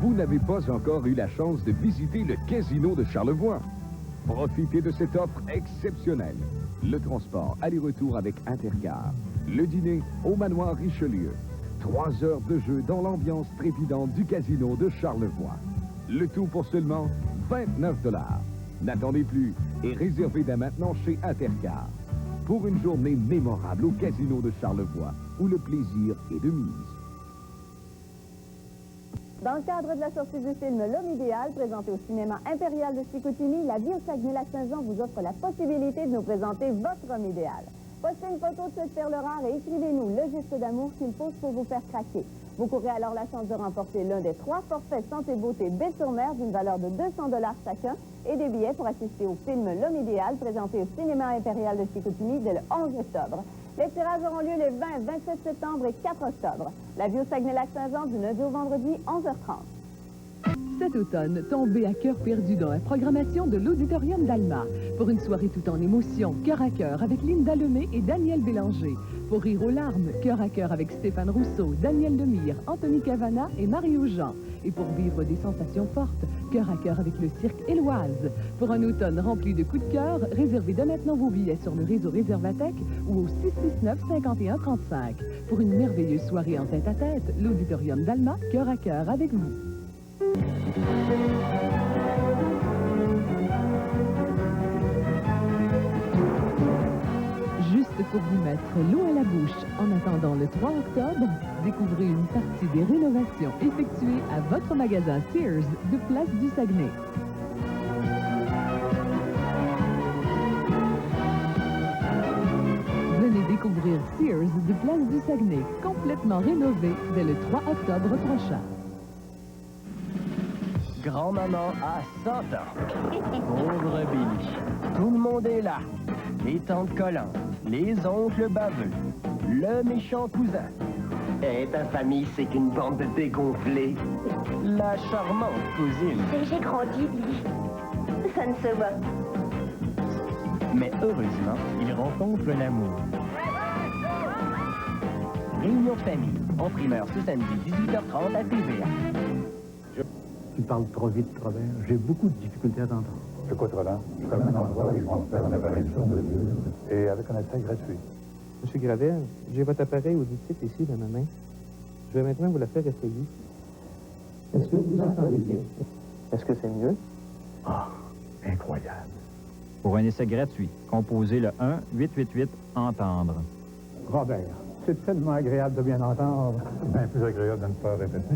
Vous n'avez pas encore eu la chance de visiter le casino de Charlevoix. Profitez de cette offre exceptionnelle. Le transport aller-retour avec Intercar. Le dîner au manoir Richelieu. 3 heures de jeu dans l'ambiance trépidante du casino de Charlevoix. Le tout pour seulement 29 $. N'attendez plus et réservez dès maintenant chez Intercar. Pour une journée mémorable au casino de Charlevoix, où le plaisir est de mise. Dans le cadre de la sortie du film L'Homme idéal, présenté au cinéma impérial de Chicoutimi, la Ville Saguenay-Lac-Saint-Jean vous offre la possibilité de nous présenter votre homme idéal. Postez une photo de cette perle rare et écrivez-nous le geste d'amour qu'il faut pour vous faire craquer. Vous courez alors la chance de remporter l'un des 3 forfaits santé beauté baie-sur-mer d'une valeur de 200 $ chacun et des billets pour assister au film L'Homme idéal, présenté au cinéma impérial de Chicoutimi dès le 11 octobre. Les tirages auront lieu les 20, 27 septembre et 4 octobre. La Vie au Saguenay-Lac-Saint-Jean du lundi au vendredi, 11h30. Cet automne, tombez à cœur perdu dans la programmation de l'Auditorium d'Alma. Pour une soirée tout en émotion, cœur à cœur avec Linda Lemay et Daniel Bélanger. Pour rire aux larmes, cœur à cœur avec Stéphane Rousseau, Daniel Lemire, Anthony Cavana et Mario Jean. Et pour vivre des sensations fortes, cœur à cœur avec le cirque Éloise. Pour un automne rempli de coups de cœur, réservez dès maintenant vos billets sur le réseau Réservatech ou au 669-5135. Pour une merveilleuse soirée en tête-à-tête, l'Auditorium d'Alma, cœur à cœur avec vous. Juste pour vous mettre l'eau à la bouche en attendant le 3 octobre, découvrez une partie des rénovations effectuées à votre magasin Sears de Place du Saguenay. Venez découvrir Sears de Place du Saguenay, complètement rénové dès le 3 octobre prochain. Grand-maman a 100 ans. Pauvre Billy. Tout le monde est là. Les tantes collantes, les oncles baveux, le méchant cousin. Et ta famille, c'est qu'une bande de dégonflés. La charmante cousine. J'ai grandi, Billy. Ça ne se voit. Mais heureusement, il rencontre l'amour. Réunion de famille, en primeur ce samedi, 18h30 à TVA. Tu parles trop vite, Robert. J'ai beaucoup de difficultés à t'entendre. Écoute, Roland, je serai un endroit où ils vont faire un appareil de son de Dieu et avec un accès gratuit. Monsieur Gravel, j'ai votre appareil auditif ici dans ma main. Je vais maintenant vous la faire essayer. Est-ce que vous entendez bien? Est-ce que c'est mieux? Ah, incroyable. Pour un essai gratuit, composez le 1-888-ENTENDRE. Robert, c'est tellement agréable de bien entendre. Bien plus agréable de ne pas répéter.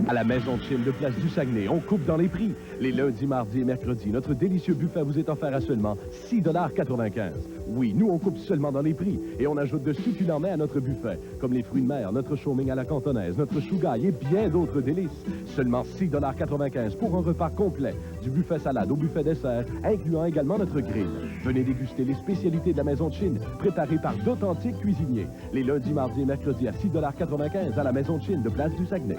À la Maison de Chine de Place du Saguenay, on coupe dans les prix. Les lundis, mardis et mercredis, notre délicieux buffet vous est offert à seulement 6,95 $. Oui, nous, on coupe seulement dans les prix. Et on ajoute de succulents mets à notre buffet, comme les fruits de mer, notre chôming à la cantonaise, notre chougaille et bien d'autres délices. Seulement 6,95 $ pour un repas complet. Du buffet salade au buffet dessert, incluant également notre grill. Venez déguster les spécialités de la Maison de Chine, préparées par d'authentiques cuisiniers. Les lundis, mardis et mercredis à 6,95 $ à la Maison de Chine de Place du Saguenay.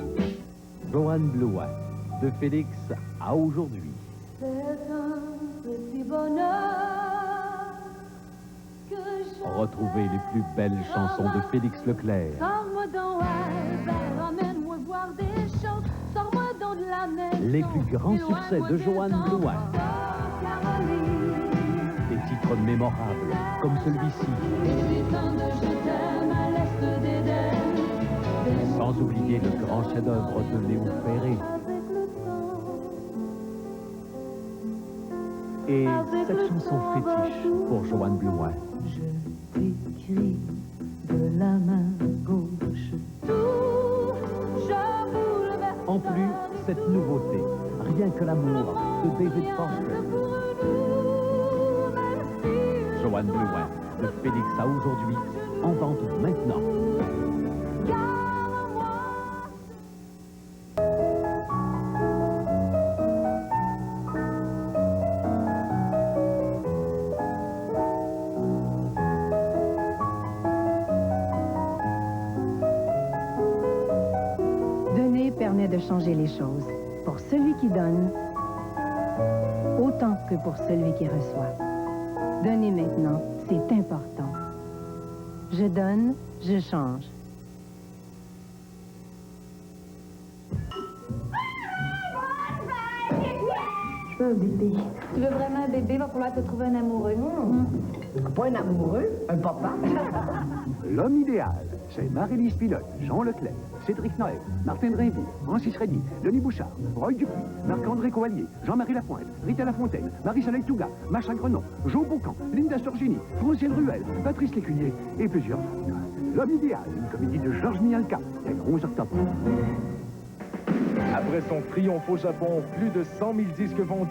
Joanne Blouin, de Félix à aujourd'hui. C'est un petit bonheur que je... Retrouvez les plus belles chansons de Félix Leclerc. Sors-moi donc, Albert, emmène-moi voir des choses. Sors-moi donc de la maison. Les plus grands succès de Joanne Blouin. Des titres mémorables, comme celui-ci. Sans oublier le grand chef-d'œuvre de Léo Ferré. Et cette chanson fétiche pour Joanne Blouin. Je t'écris de la main gauche. Tout, je bouleverse. En plus, cette nouveauté, Rien que l'amour, de David Foster. Joanne Blouin, de Félix à aujourd'hui, en vente maintenant. Donner permet de changer les choses. Pour celui qui donne, autant que pour celui qui reçoit. Donner maintenant, c'est important. Je donne, je change. Je veux un bébé. Tu veux vraiment un bébé, va falloir te trouver un amoureux. Pas un amoureux, un papa. L'homme idéal, c'est Marie-Lise Pilote, Jean Leclerc, Cédric Noël, Martin Drainville, Francis Reddy, Denis Bouchard, Roy Dupuis, Marc-André Coallier, Jean-Marie Lapointe, Rita Lafontaine, Marie-Soleil Touga, Macha Grenon, Jo Boucan, Linda Sorgini, Francienne Ruel, Patrice Lécuyer et plusieurs autres. L'homme idéal, une comédie de Georges Mialka, dès le 11 octobre. Après son triomphe au Japon, plus de 100 000 disques vendus.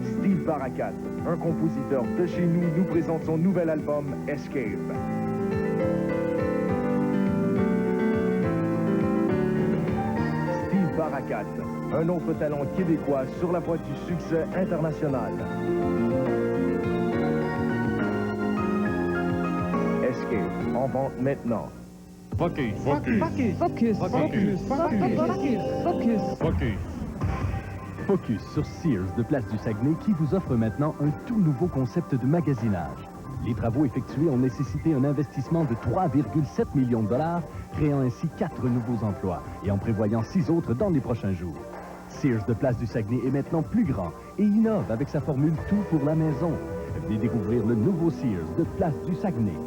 Steve Barakat, un compositeur de chez nous présente son nouvel album Escape. Steve Barakat, un autre talent québécois sur la voie du succès international. Escape, en vente maintenant. Focus. Focus. Focus. Focus. Focus. Focus. Focus. Focus sur Sears de Place du Saguenay qui vous offre maintenant un tout nouveau concept de magasinage. Les travaux effectués ont nécessité un investissement de 3,7 millions de dollars, créant ainsi 4 nouveaux emplois et en prévoyant 6 autres dans les prochains jours. Sears de Place du Saguenay est maintenant plus grand et innove avec sa formule tout pour la maison. Venez découvrir le nouveau Sears de Place du Saguenay.